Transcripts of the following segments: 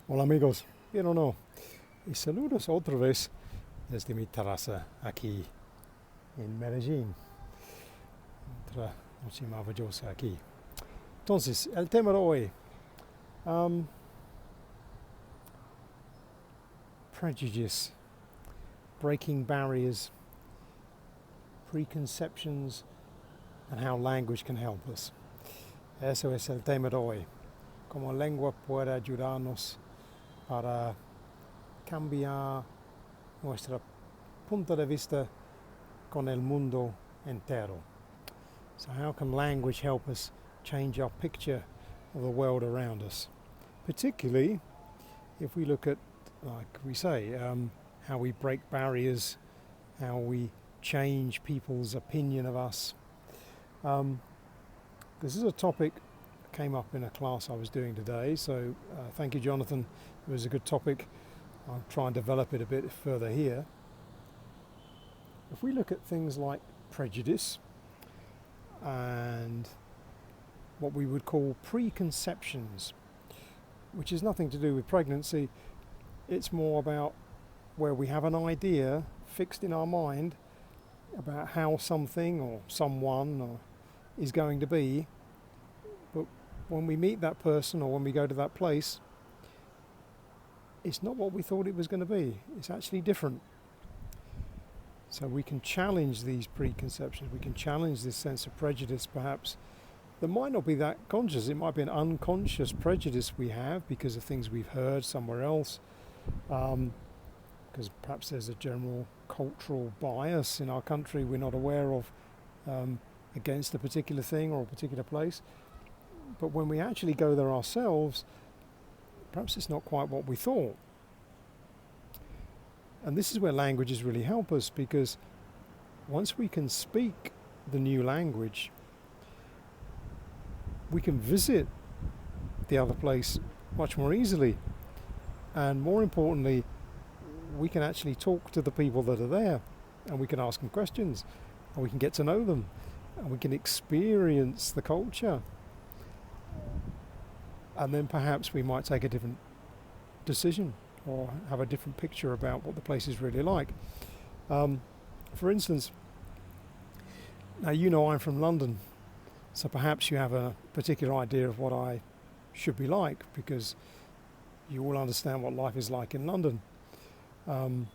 Hola amigos, bien o no, y saludos otra vez desde mi terraza aquí en Medellín, otra noche maravillosa aquí. Entonces, el tema de hoy, um, prejudice, breaking barriers, preconceptions, and how language can help us. Eso es el tema de hoy. Cómo la lengua puede ayudarnos para cambiar nuestro punto de vista con el mundo entero. So how can language help us change our picture of the world around us? Particularly if we look at, like we say, how we break barriers, how we change people's opinion of us. This is a topic that came up in a class I was doing today, so thank you, Jonathan. It was a good topic. I'll try and develop it a bit further here. If we look at things like prejudice and what we would call preconceptions, which is nothing to do with pregnancy, it's more about where we have an idea fixed in our mind about how something or someone is going to be, but when we meet that person or when we go to that place, it's not what we thought it was going to be. It's actually different. So we can challenge these preconceptions, we can challenge this sense of prejudice perhaps that might not be that conscious. It might be an unconscious prejudice we have because of things we've heard somewhere else, because perhaps there's a general cultural bias in our country we're not aware of against a particular thing or a particular place. But when we actually go there ourselves, perhaps it's not quite what we thought. And this is where languages really help us, because once we can speak the new language, we can visit the other place much more easily. And more importantly, we can actually talk to the people that are there, and we can ask them questions, and we can get to know them, and we can experience the culture. And then perhaps we might take a different decision or have a different picture about what the place is really like. For instance, now you know I'm from London, so perhaps you have a particular idea of what I should be like, because you all understand what life is like in London. And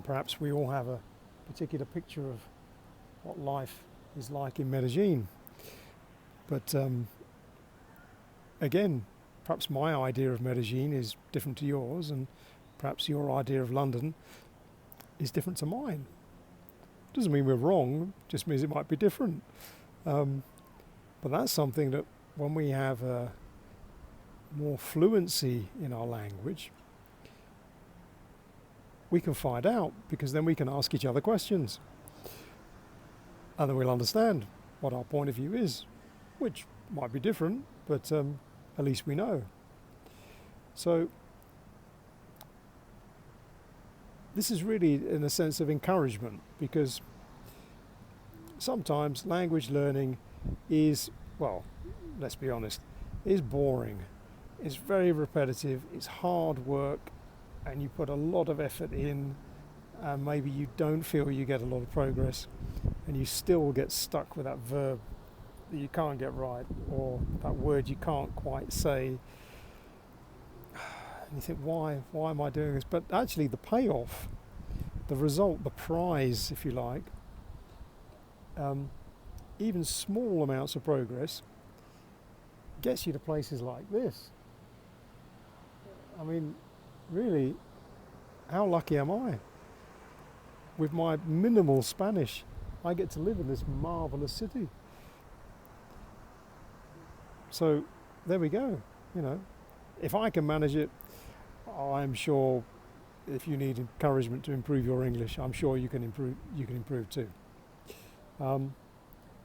perhaps we all have a particular picture of what life is like in Medellin. But again, perhaps my idea of Medellin is different to yours, and perhaps your idea of London is different to mine. Doesn't mean we're wrong, just means it might be different. But that's something that when we have more fluency in our language, we can find out, because then we can ask each other questions. And then we'll understand what our point of view is, which might be different, but at least we know. So this is really in a sense of encouragement, because sometimes language learning is, well, let's be honest, is boring. It's very repetitive, it's hard work, and you put a lot of effort in, and maybe you don't feel you get a lot of progress, and you still get stuck with that verb that you can't get right, or that word you can't quite say. And you think, why am I doing this? But actually the payoff, the result, the prize, if you like, even small amounts of progress gets you to places like this. I mean, really, how lucky am I? With my minimal Spanish, I get to live in this marvelous city. So there we go. You know, if I can manage it, I'm sure if you need encouragement to improve your English, I'm sure you can improve. You can improve too.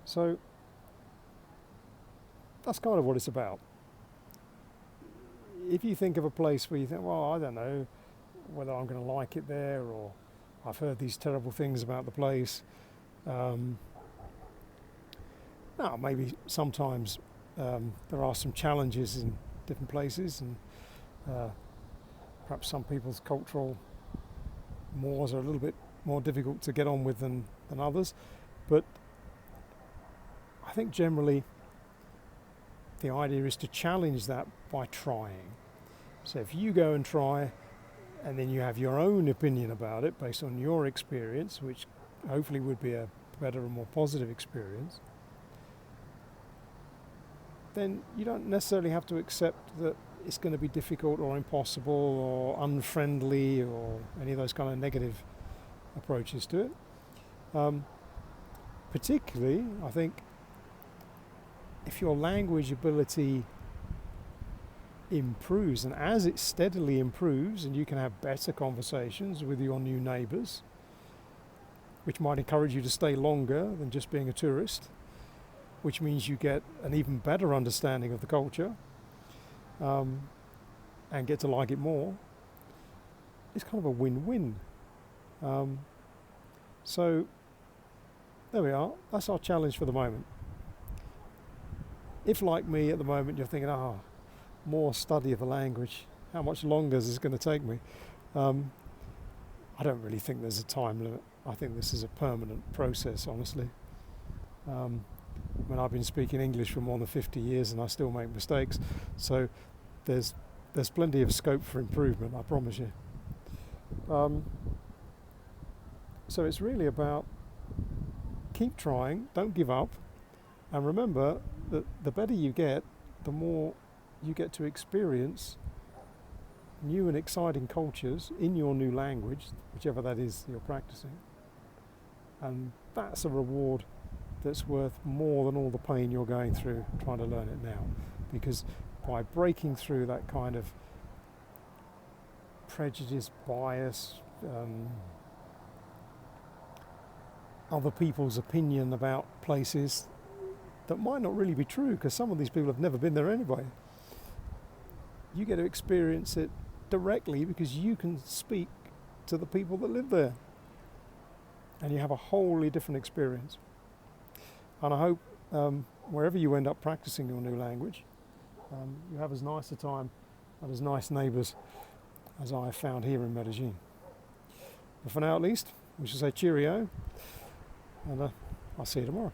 So that's kind of what it's about. If you think of a place where you think, well, I don't know whether I'm going to like it there, or I've heard these terrible things about the place. Maybe sometimes there are some challenges in different places, and Perhaps some people's cultural mores are a little bit more difficult to get on with than others, but I think generally the idea is to challenge that by trying. So if you go and try and then you have your own opinion about it based on your experience, which hopefully would be a better and more positive experience, then you don't necessarily have to accept that it's going to be difficult or impossible or unfriendly or any of those kind of negative approaches to it. Particularly, I think, if your language ability improves, and as it steadily improves and you can have better conversations with your new neighbours, which might encourage you to stay longer than just being a tourist, which means you get an even better understanding of the culture, and get to like it more, it's kind of a win-win. So there we are. That's our challenge for the moment. If, like me, at the moment you're thinking, more study of the language, how much longer is this going to take me? I don't really think there's a time limit. I think this is a permanent process, honestly. I've been speaking English for more than 50 years and I still make mistakes, so there's plenty of scope for improvement, I promise you. So it's really about keep trying, don't give up, and remember that the better you get, the more you get to experience new and exciting cultures in your new language, whichever that is you're practicing. And that's a reward that's worth more than all the pain you're going through trying to learn it now. Because by breaking through that kind of prejudice, bias, other people's opinion about places that might not really be true, because some of these people have never been there anyway, you get to experience it directly because you can speak to the people that live there, and you have a wholly different experience. And I hope wherever you end up practicing your new language, you have as nice a time and as nice neighbours as I have found here in Medellin. But for now at least, we should say cheerio, and I'll see you tomorrow.